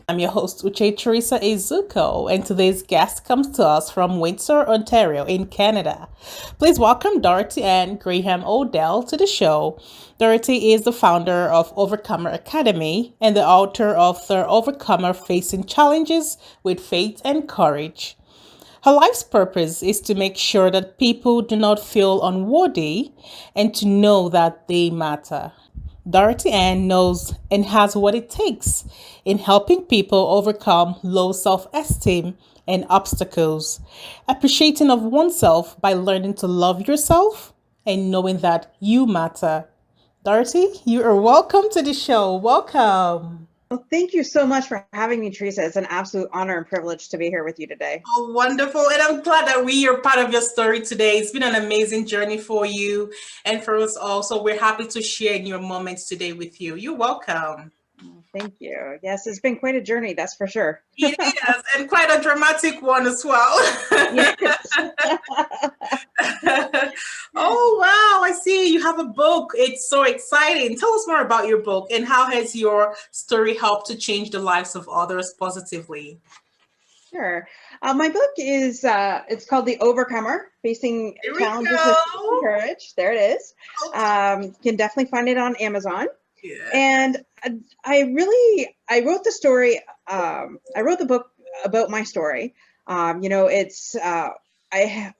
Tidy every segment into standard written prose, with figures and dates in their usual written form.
I'm your host, Uche Teresa Izuko, and today's guest comes to us from Windsor, Ontario, in Canada. Please welcome Dorothyann Graham O Dell to the show. Dorothy is the founder of Overcomer Academy and the author of The Overcomer Facing Challenges with Faith and Courage. Her life's purpose is to make sure that people do not feel unworthy and to know that they matter. Dorothy Ann knows and has what it takes in helping people overcome low self esteem and obstacles, appreciating of oneself by learning to love yourself and knowing that you matter. Dorothy, you are welcome to the show. Welcome. Well, thank you so much for having me, Teresa. It's an absolute honor and privilege to be here with you today. Oh, wonderful. And I'm glad that we are part of your story today. It's been an amazing journey for you and for us also. We're happy to share in your moments today with you. You're welcome. Thank you. Yes, it's been quite a journey, that's for sure. It is, and quite a dramatic one as well. Yes. Oh, wow. I see you have a book. It's so exciting. Tell us more about your book and how has your story helped to change the lives of others positively? Sure. My book is it's called The Overcomer: Facing Here we Challenges with Faith and go. Courage. There it is. You can definitely find it on Amazon. Yeah. And I wrote the story. I wrote the book about my story. I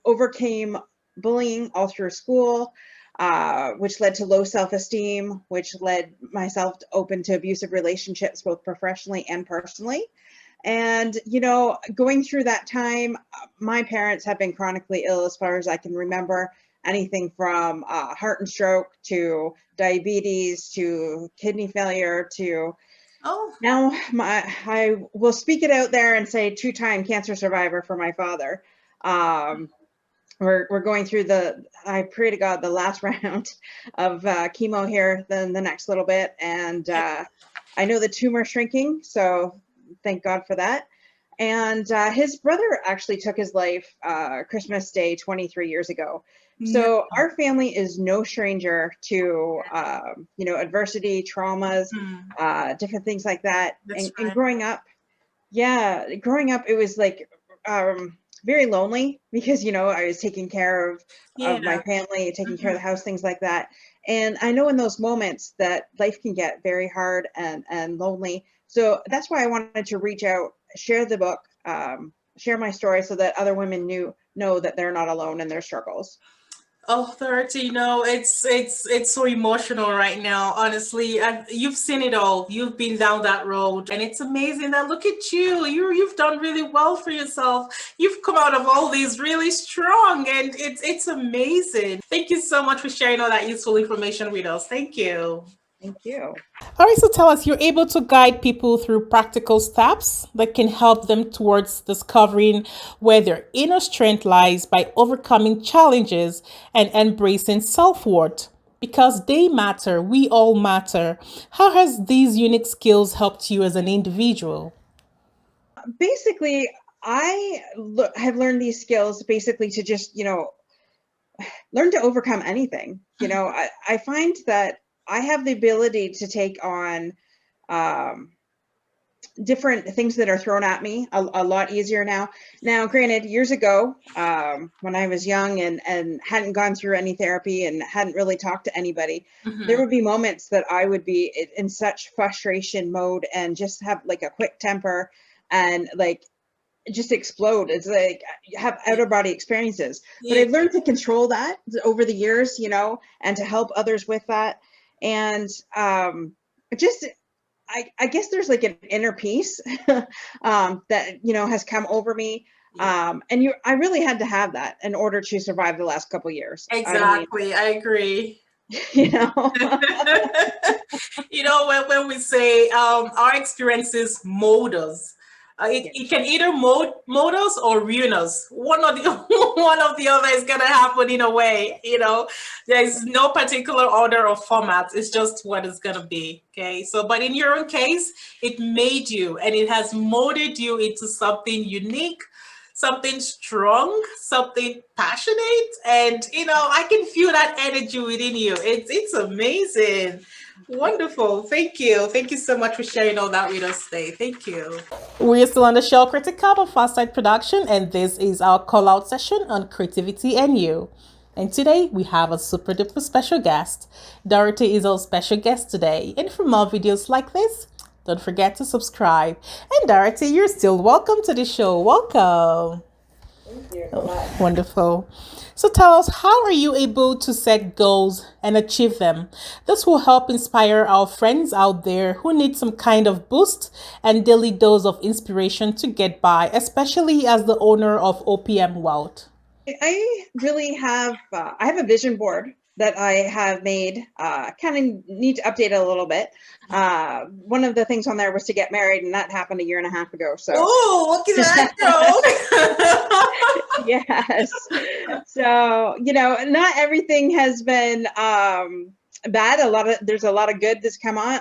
overcame bullying all through school, which led to low self-esteem, which led myself open to abusive relationships, both professionally and personally. And, going through that time, my parents have been chronically ill as far as I can remember, anything from heart and stroke to diabetes to kidney failure to Oh, now I will speak it out there and say two-time cancer survivor for my father. Um, we're going through I pray to God, the last round of chemo here, then the next little bit. And I know the tumor shrinking, so thank God for that. And his brother actually took his life Christmas Day 23 years ago. no. So our family is no stranger to, adversity, traumas, different things like that. That's And right. growing up, it was like very lonely because, I was taking care of my Yeah. family, taking care of Mhm. the house, things like that. And I know in those moments that life can get very hard and lonely. So that's why I wanted to reach out, share the book, share my story so that other women know that they're not alone in their struggles. Oh, 30, no, it's so emotional right now. Honestly, you've seen it all. You've been down that road, and it's amazing that look at you. You've done really well for yourself. You've come out of all these really strong, and it's amazing. Thank you so much for sharing all that useful information with us. Thank you. Thank you. All right, so tell us, you're able to guide people through practical steps that can help them towards discovering where their inner strength lies by overcoming challenges and embracing self worth. Because they matter, we all matter. How has these unique skills helped you as an individual? Basically, have learned these skills basically to just, learn to overcome anything. I find that I have the ability to take on um, different things that are thrown at me a lot easier now. Now, granted, years ago, when I was young and hadn't gone through any therapy and hadn't really talked to anybody, there Mhm. would be moments that I would be in such frustration mode and just have like a quick temper and like just explode. It's like have out of body experiences. But Yeah. I've learned to control that over the years, and to help others with that. And just I guess there's like an inner peace that has come over me. Yeah. And I really had to have that in order to survive the last couple years. I mean, Exactly. I agree. you know, When we say our experiences mold us, it can either mold us or ruin us. One or the one of the other is gonna happen in a way. There's no particular order or format. It's just what it's gonna be. Okay. So, but in your own case, it made you, and it has molded you into something unique, something strong, something passionate, and I can feel that energy within you. It's amazing. Wonderful. Thank you. Thank you so much for sharing all that with us today. Thank you. We're still on the show Critical of Farsight Production, and this is our call out session on creativity and you. And today we have a super duper special guest. Dorothy is our special guest today. And for more videos like this, don't forget to subscribe. And Dorothy, you're still welcome to the show. Welcome. Thank you so much. Wonderful. So tell us, how are you able to set goals and achieve them? This will help inspire our friends out there who need some kind of boost and daily dose of inspiration to get by, especially as the owner of OPM Wealth. I really have, I have a vision board that I have made, kind of need to update it a little bit. One of the things on there was to get married, and that happened a year and a half ago. So, oh, look at that, yes. So, not everything has been bad. There's a lot of good that's come on.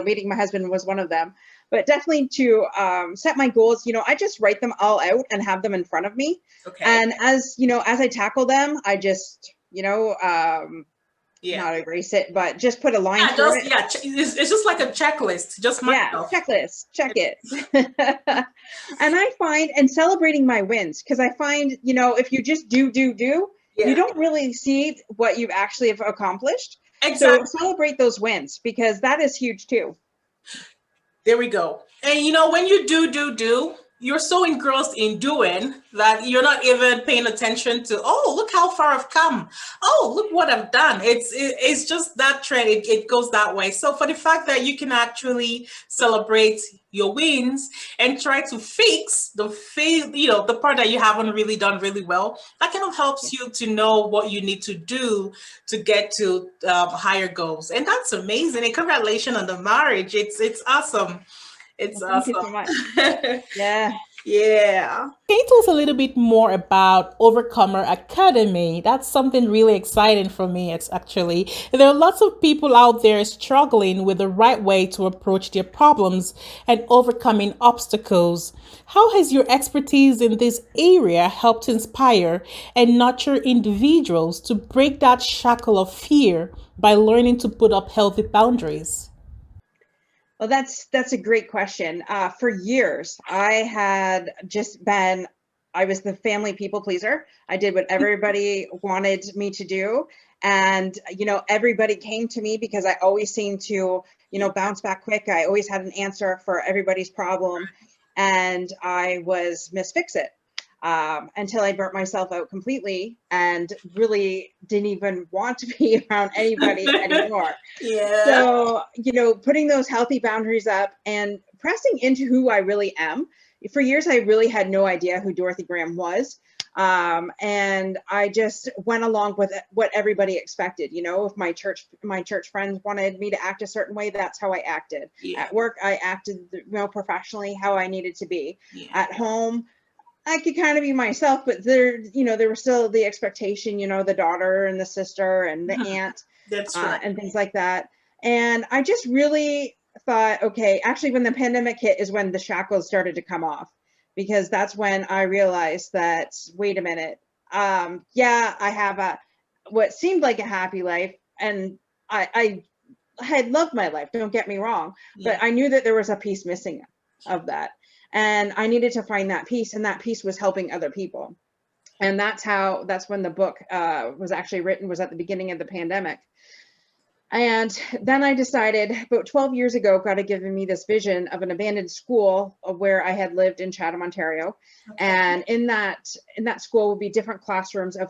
Meeting my husband was one of them. But definitely to set my goals, I just write them all out and have them in front of me. Okay. And as I tackle them, I just, not erase it, but just put a line through it. Yeah, it's just like a checklist. Just checklist, check it. And I find, and celebrating my wins, because I find, if you just do, you don't really see what you actually have accomplished. Exactly. So celebrate those wins, because that is huge too. There we go. And when you do, you're so engrossed in doing that you're not even paying attention to, oh, look how far I've come. Oh, look what I've done. It's just that trend. It goes that way. So for the fact that you can actually celebrate your wins and try to fix the part that you haven't really done really well, that kind of helps you to know what you need to do to get to higher goals. And that's amazing. And congratulations on the marriage. It's awesome. It's awesome. Thank you so much. Yeah. Yeah. Can you tell us a little bit more about Overcomer Academy? That's something really exciting for me. It's actually, there are lots of people out there struggling with the right way to approach their problems and overcoming obstacles. How has your expertise in this area helped inspire and nurture individuals to break that shackle of fear by learning to put up healthy boundaries? Well, that's a great question. For years, I was the family people pleaser. I did what everybody wanted me to do. And, everybody came to me because I always seemed to, bounce back quick. I always had an answer for everybody's problem. And I was Miss Fix-It. Until I burnt myself out completely and really didn't even want to be around anybody anymore. Yeah. So, putting those healthy boundaries up and pressing into who I really am. For years, I really had no idea who Dorothyann Graham was. And I just went along with what everybody expected. If my church friends wanted me to act a certain way, that's how I acted. Yeah. At work, I acted, professionally how I needed to be. Yeah. At home, I could kind of be myself, but there was still the expectation, the daughter and the sister and the aunt. That's right. And things like that. And I just really thought, okay, actually when the pandemic hit is when the shackles started to come off, because that's when I realized that, wait a minute, I have what seemed like a happy life, and I had loved my life, don't get me wrong, but I knew that there was a piece missing of that. And I needed to find that piece, and that piece was helping other people. And that's when the book was actually written, was at the beginning of the pandemic. And then I decided about 12 years ago, God had given me this vision of an abandoned school of where I had lived in Chatham, Ontario. Okay. And in that school would be different classrooms of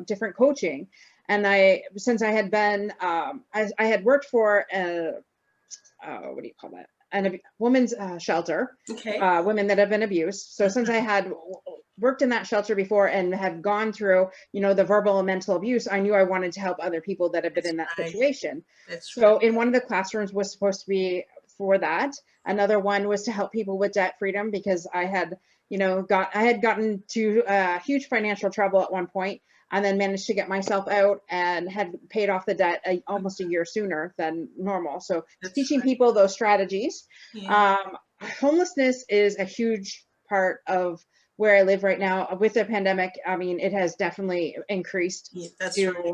different coaching. And since I had been, I had worked for what do you call that? A women's shelter, okay. Women that have been abused. So since I had worked in that shelter before and had gone through, the verbal and mental abuse, I knew I wanted to help other people that have been in that situation. So in one of the classrooms was supposed to be for that. Another one was to help people with debt freedom, because I had, gotten to huge financial trouble at one point, and then managed to get myself out and had paid off the debt almost a year sooner than normal. So teaching people those strategies. Yeah. Homelessness is a huge part of where I live right now with the pandemic, I mean, it has definitely increased that's right.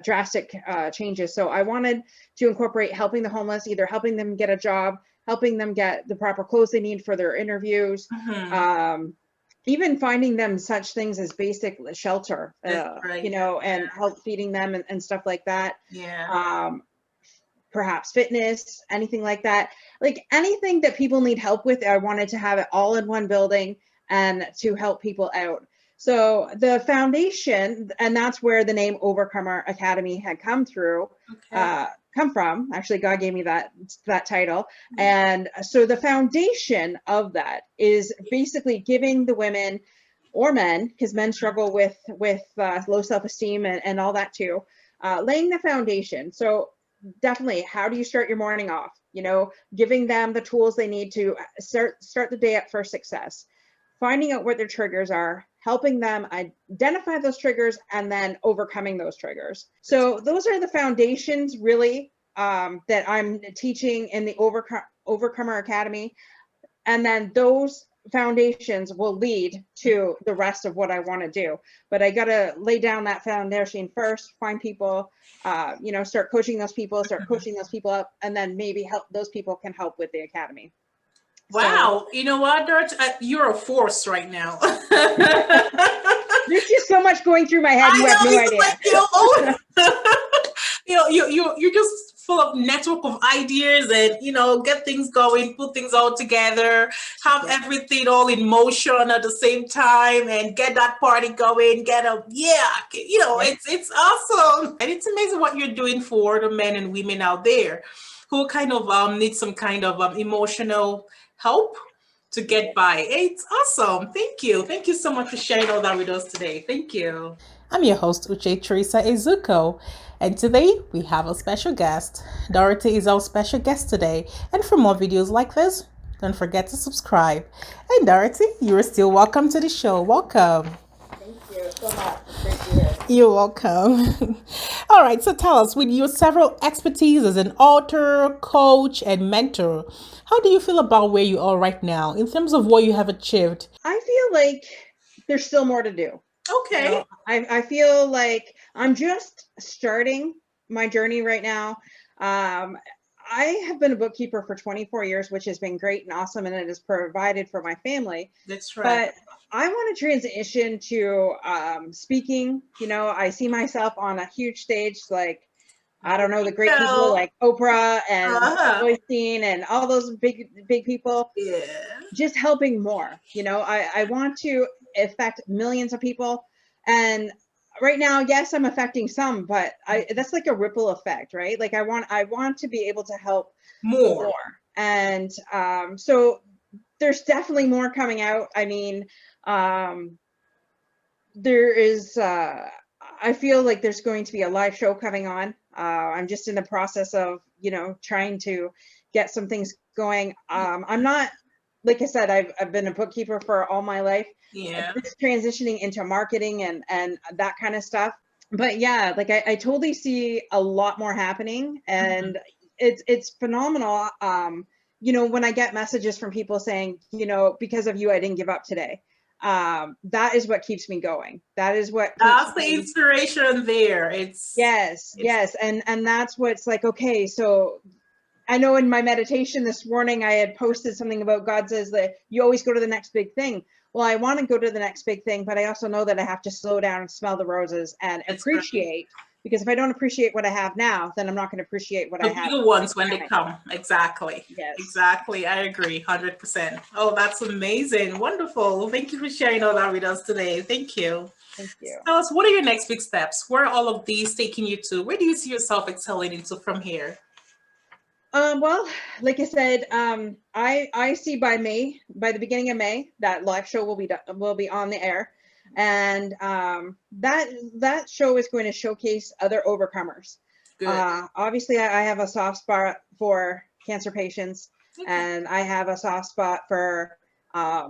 Drastic changes. So I wanted to incorporate helping the homeless, either helping them get a job, helping them get the proper clothes they need for their interviews, even finding them such things as basic shelter, Right. and help feeding them and stuff like that. Yeah. Perhaps fitness, anything like that. Like anything that people need help with, I wanted to have it all in one building and to help people out. So the foundation, and that's where the name Overcomer Academy had come from. Actually, God gave me that title. And so the foundation of that is basically giving the women or men, because men struggle with low self-esteem and all that too, laying the foundation. So definitely, how do you start your morning off? Giving them the tools they need to start the day up for success, finding out what their triggers are, helping them identify those triggers, and then overcoming those triggers. So those are the foundations really that I'm teaching in the Overcomer Academy. And then those foundations will lead to the rest of what I want to do. But I got to lay down that foundation first, find people, start coaching those people, up, and then maybe help those people can help with the academy. Wow. You know what, Dort? You're a force right now. There's just so much going through my head. You have no idea. Like, you're just full of network of ideas and, get things going, put things all together, have everything all in motion at the same time and get that party going, it's awesome. And it's amazing what you're doing for the men and women out there who kind of need some kind of emotional help to get by. It's awesome. Thank you. Thank you so much for sharing all that with us today. Thank you. I'm your host, Uche Teresa Ezuko, and today we have a special guest. Dorothy is our special guest today, and for more videos like this, don't forget to subscribe. And Dorothy, you are still welcome to the show. Welcome. Thank you so much. Great to hear. You're welcome. All right, so tell us, with your several expertise as an author, coach, and mentor, how do you feel about where you are right now in terms of what you have achieved? I feel like there's still more to do. Okay. I feel like I'm just starting my journey right now. I have been a bookkeeper for 24 years, which has been great and awesome, and it has provided for my family. That's right. But I want to transition to speaking. I see myself on a huge stage, like, I don't know, the great people like Oprah and Dorothyann and all those big people. Yeah. Just helping more. I want to affect millions of people. And right now, yes, I'm affecting some, but that's like a ripple effect, right? Like I want to be able to help more. And so there's definitely more coming out. I mean, there is, I feel like there's going to be a live show coming on. I'm just in the process of, trying to get some things going. I'm not, like I said, I've been a bookkeeper for all my life. Yeah. Just transitioning into marketing and that kind of stuff. But yeah, like I totally see a lot more happening, and it's phenomenal. When I get messages from people saying, because of you, I didn't give up today. That is what keeps me going. That is what that's the inspiration there. Yes. And that's what's like, okay, so I know in my meditation this morning, I had posted something about God says that you always go to the next big thing. Well, I want to go to the next big thing, but I also know that I have to slow down and smell the roses and appreciate, because if I don't appreciate what I have now, then I'm not going to appreciate what I have. The ones when they come. Exactly. Yes. Exactly. I agree. 100%. Oh, that's amazing. Wonderful. Thank you for sharing all that with us today. Thank you. Thank you. Tell us, what are your next big steps? Where are all of these taking you to? Where do you see yourself excelling into from here? Well, like I said, I see by the beginning of May, that live show will be on the air, and that show is going to showcase other overcomers. Good. Obviously, I have a soft spot for cancer patients, and I have a soft spot for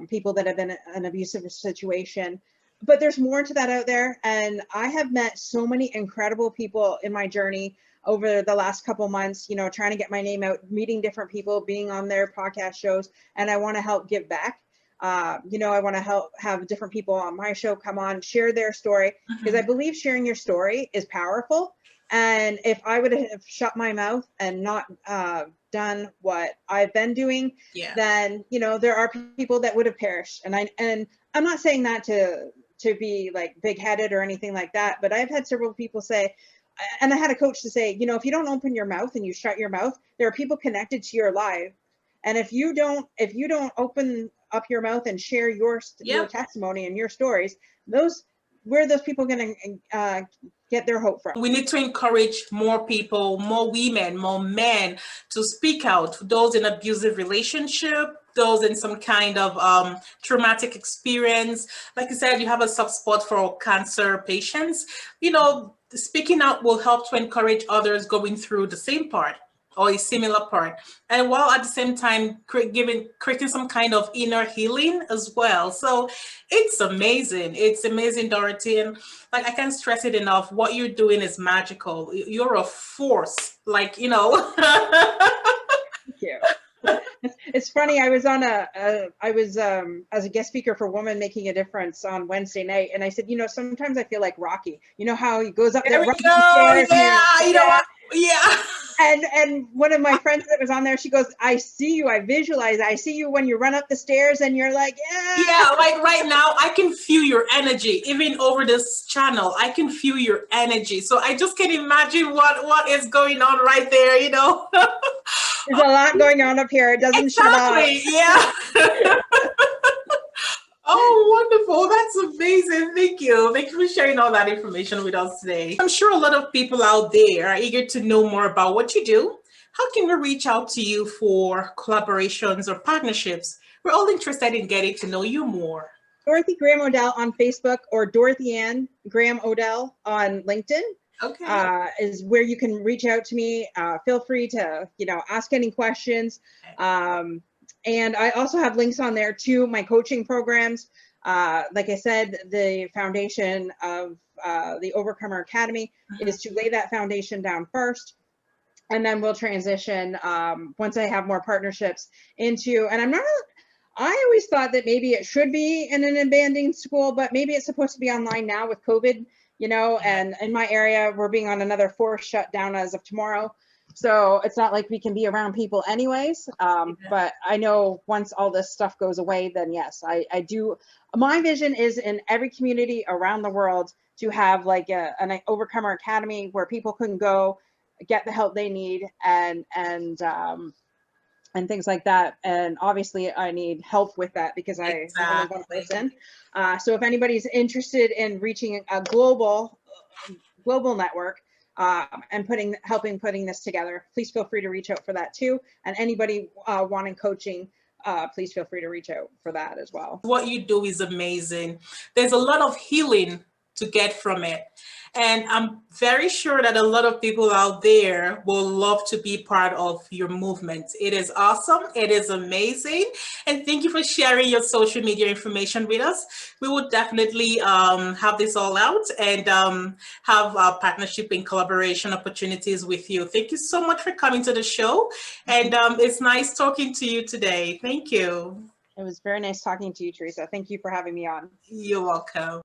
people that have been in an abusive situation. But there's more to that out there, and I have met so many incredible people in my journey over the last couple months, trying to get my name out, meeting different people, being on their podcast shows, and I want to help give back. I want to have different people on my show come on, share their story, because I believe sharing your story is powerful. And if I would have shut my mouth and not done what I've been doing, then, there are people that would have perished. And I'm not saying that to be like big-headed or anything like that, but I've had several people say, and I had a coach to say, if you don't open your mouth and you shut your mouth, there are people connected to your life. And if you don't open up your mouth and share your testimony and your stories, where are those people going to get their hope from? We need to encourage more people, more women, more men to speak out. Those in abusive relationship, those in some kind of traumatic experience. Like you said, you have a soft spot for cancer patients. Speaking out will help to encourage others going through the same part or a similar part, and while at the same time creating some kind of inner healing as well. So it's amazing, Dorothy, like, I can't stress it enough. What you're doing is magical. You're a force, Thank you. It's funny, I was on as a guest speaker for Woman Making a Difference on Wednesday night, and I said, sometimes I feel like Rocky. You know how he goes up there, stairs, and one of my friends that was on there, she goes, I see you, I visualize, I see you when you run up the stairs, and you're like, like right now I can feel your energy. Even over this channel, I can feel your energy. So I just can imagine what is going on right there. There's a lot going on up here. It doesn't shut off. Yeah. Oh, wonderful. That's amazing. Thank you. Thank you for sharing all that information with us today. I'm sure a lot of people out there are eager to know more about what you do. How can we reach out to you for collaborations or partnerships? We're all interested in getting to know you more. Dorothyann Graham O Dell on Facebook, or Dorothyann Graham O Dell on LinkedIn. Okay. Is where you can reach out to me. Feel free to, ask any questions. And I also have links on there to my coaching programs. Like I said, the foundation of the Overcomer Academy is to lay that foundation down first. And then we'll transition once I have more partnerships into, and I always thought that maybe it should be in an abandoned school, but maybe it's supposed to be online now with COVID, and in my area, we're being on another forced shutdown as of tomorrow. So it's not like we can be around people anyways. But I know once all this stuff goes away, then yes, I do. My vision is in every community around the world to have like an Overcomer Academy where people can go get the help they need and things like that. And obviously I need help with that because I'm only one person. So if anybody's interested in reaching a global network, and helping putting this together, please feel free to reach out for that too. And anybody wanting coaching, please feel free to reach out for that as well. What you do is amazing. There's a lot of healing to get from it. And I'm very sure that a lot of people out there will love to be part of your movement. It is awesome. It is amazing. And thank you for sharing your social media information with us. We will definitely have this all out and have partnership and collaboration opportunities with you. Thank you so much for coming to the show. And it's nice talking to you today. Thank you. It was very nice talking to you, Teresa. Thank you for having me on. You're welcome.